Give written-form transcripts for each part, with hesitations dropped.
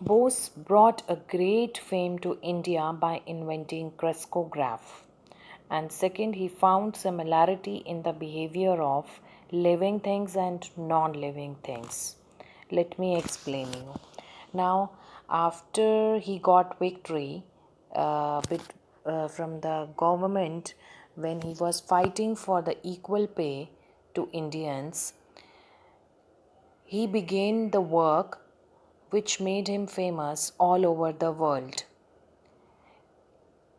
Bose brought a great fame to India by inventing crescograph. And second, he found similarity in the behavior of living things and non-living things. Let me explain you. Now, after he got victory from the government when he was fighting for the equal pay to Indians, he began the work which made him famous all over the world.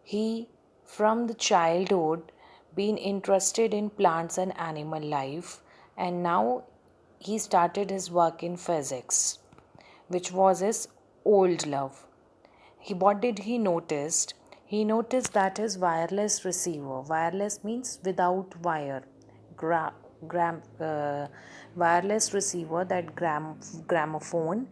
He, from the childhood, been interested in plants and animal life, and now he started his work in physics, which was his old love. What did he noticed? He noticed that his wireless receiver, wireless means without wire, gra- gram, wireless receiver, that gramophone,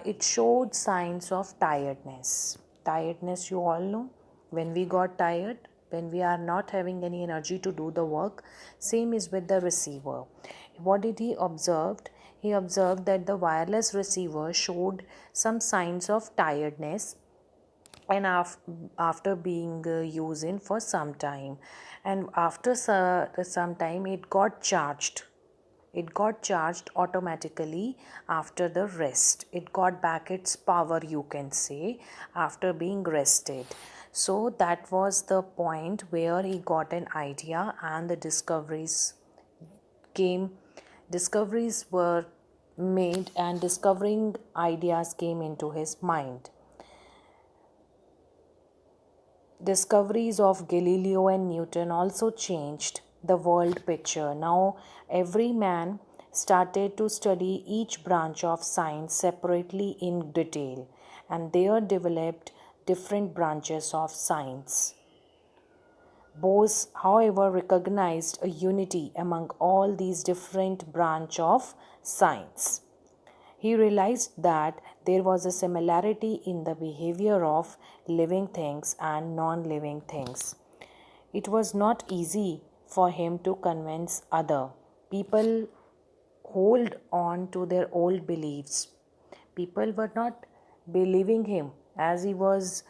it showed signs of tiredness. Tiredness, you all know, when we got tired, when we are not having any energy to do the work. Same is with the receiver. What did he observed? He observed that the wireless receiver showed some signs of tiredness, and after being using for some time, and after some time it got charged automatically. After the rest, it got back its power, you can say, after being rested. So that was the point where he got an idea, and the came discoveries were made, and discovering ideas came into his mind. Discoveries of Galileo and Newton also changed the world picture. Now, every man started to study each branch of science separately in detail, and there developed different branches of science. Bose, however, recognized a unity among all these different branches of science. He realized that there was a similarity in the behavior of living things and non living things. It was not easy for him to convince other people hold on to their old beliefs. People were not believing him, as he was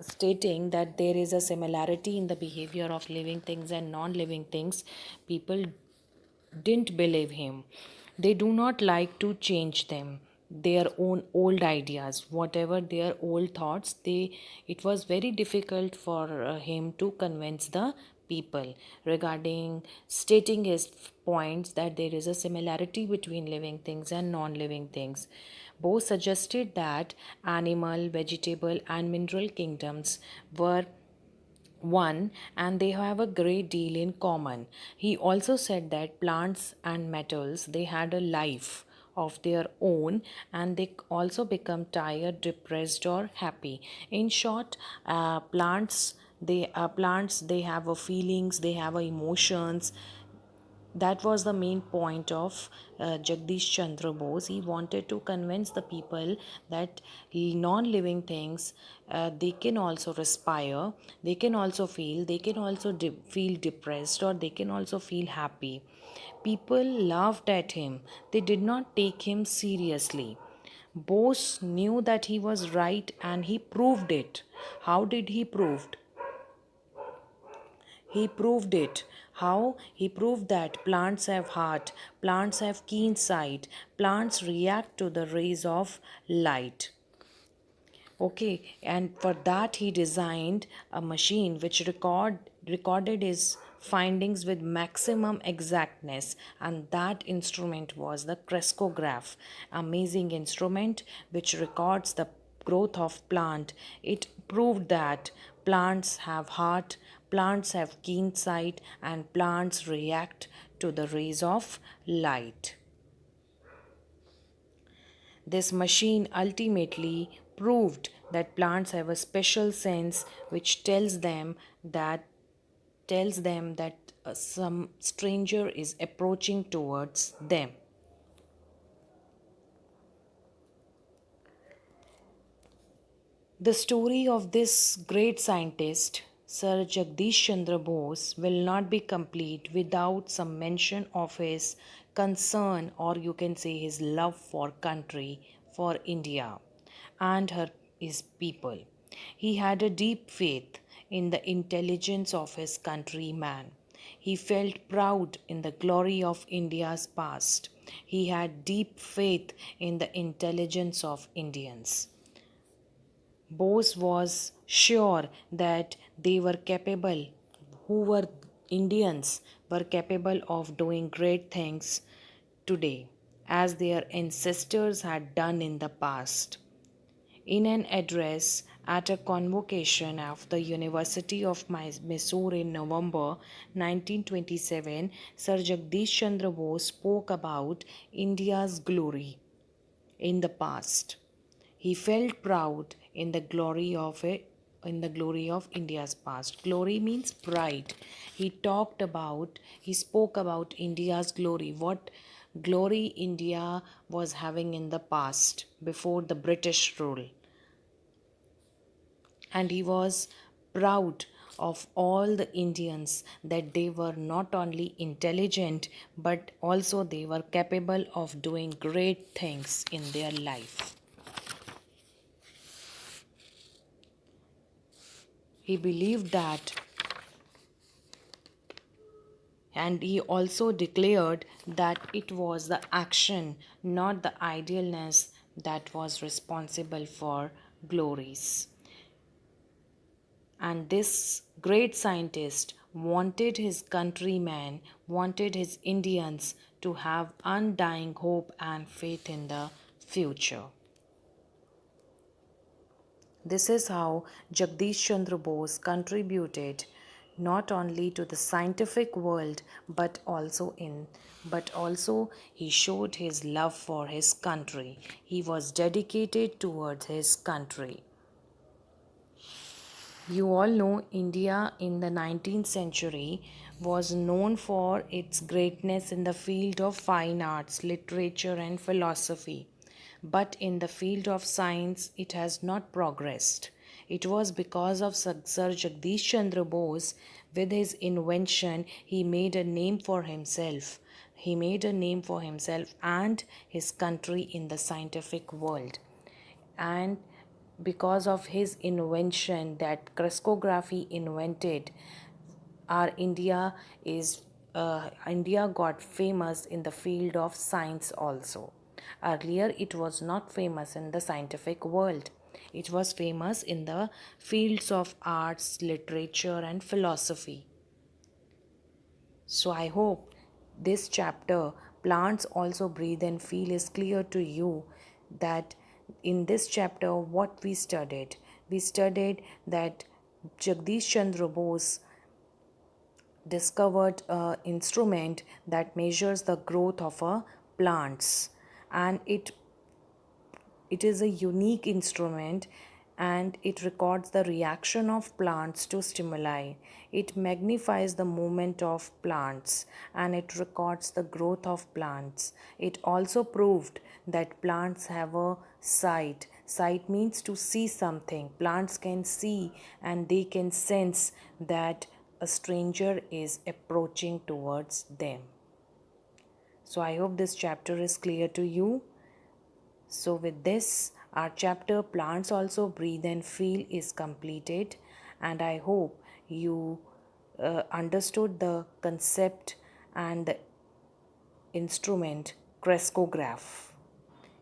stating that there is a similarity in the behavior of living things and non living things. People didn't believe him. They do not like to change them, their own old ideas, whatever their old thoughts. It was very difficult for him to convince the people regarding stating his points that there is a similarity between living things and non-living things. Both suggested that animal, vegetable, and mineral kingdoms were one, and they have a great deal in common. He also said that plants and metals, they had a life of their own, and they also become tired, depressed, or happy. In short, plants they have a feelings, they have a emotions. That was the main point of Jagdish Chandra Bose. He wanted to convince the people that non-living things, they can also respire, they can also feel, they can also feel depressed, or they can also feel happy. People laughed at him. They did not take him seriously. Bose knew that he was right, and he proved it. How did he prove? He proved it. How? He proved that plants have heart, plants have keen sight, plants react to the rays of light. Okay, and for that he designed a machine which recorded his findings with maximum exactness, and that instrument was the crescograph, amazing instrument which records the growth of plant. It proved that plants have heart, plants have keen sight, and plants react to the rays of light. This machine ultimately proved that plants have a special sense which tells them that some stranger is approaching towards them. The story of this great scientist, Sir Jagdish Chandra Bose, will not be complete without some mention of his concern, or you can say his love for country, for India and his people. He had a deep faith in the intelligence of his countrymen. He felt proud in the glory of India's past. He had deep faith in the intelligence of Indians. Bose was sure that they were capable, who were Indians, were capable of doing great things today, as their ancestors had done in the past. In an address at a convocation of the University of Mysore in November 1927, Sir Jagdish Chandra Bose spoke about India's glory in the past. He felt proud in the glory of it, in the glory of India's past. Glory means pride. He spoke about India's glory, what glory India was having in the past before the British rule. And he was proud of all the Indians, that they were not only intelligent but also they were capable of doing great things in their life. He believed that, and he also declared that it was the action, not the idealness, that was responsible for glories. And this great scientist wanted his countrymen, wanted his Indians to have undying hope and faith in the future. This is how Jagdish Chandra Bose contributed not only to the scientific world but also he showed his love for his country. He was dedicated towards his country. You all know India in the 19th century was known for its greatness in the field of fine arts, literature, and philosophy. But in the field of science, it has not progressed. It was because of Sir Jagdish Chandra Bose. With his invention, he made a name for himself. He made a name for himself and his country in the scientific world. And because of his invention, that crystallography invented, our India got famous in the field of science also. Earlier it was not famous in the scientific world. It was famous in the fields of arts, literature, and philosophy. So I hope this chapter, Plants Also Breathe and Feel, is clear to you. That in this chapter, what we studied that Jagdish Chandra Bose discovered an instrument that measures the growth of plants, and it is a unique instrument, and it records the reaction of plants to stimuli. It magnifies the movement of plants and it records the growth of plants. It also proved that plants have a sight. Sight means to see something. Plants can see and they can sense that a stranger is approaching towards them. So I hope this chapter is clear to you. So with this, our chapter Plants Also Breathe and Feel is completed, and I hope you understood the concept and the instrument crystallograph.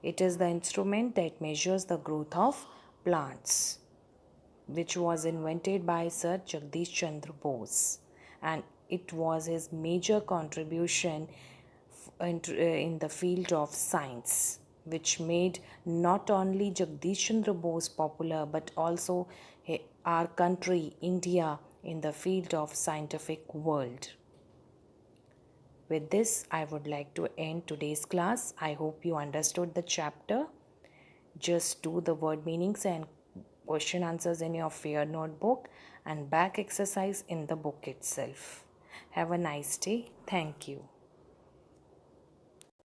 It is the instrument that measures the growth of plants, which was invented by Sir Jagdish Chandra Bose, and it was his major contribution in the field of science, which made not only Jagdish Chandra Bose popular but also our country, India, in the field of scientific world. With this, I would like to end today's class. I hope you understood the chapter. Just do the word meanings and question answers in your fair notebook and back exercise in the book itself. Have a nice day. Thank you.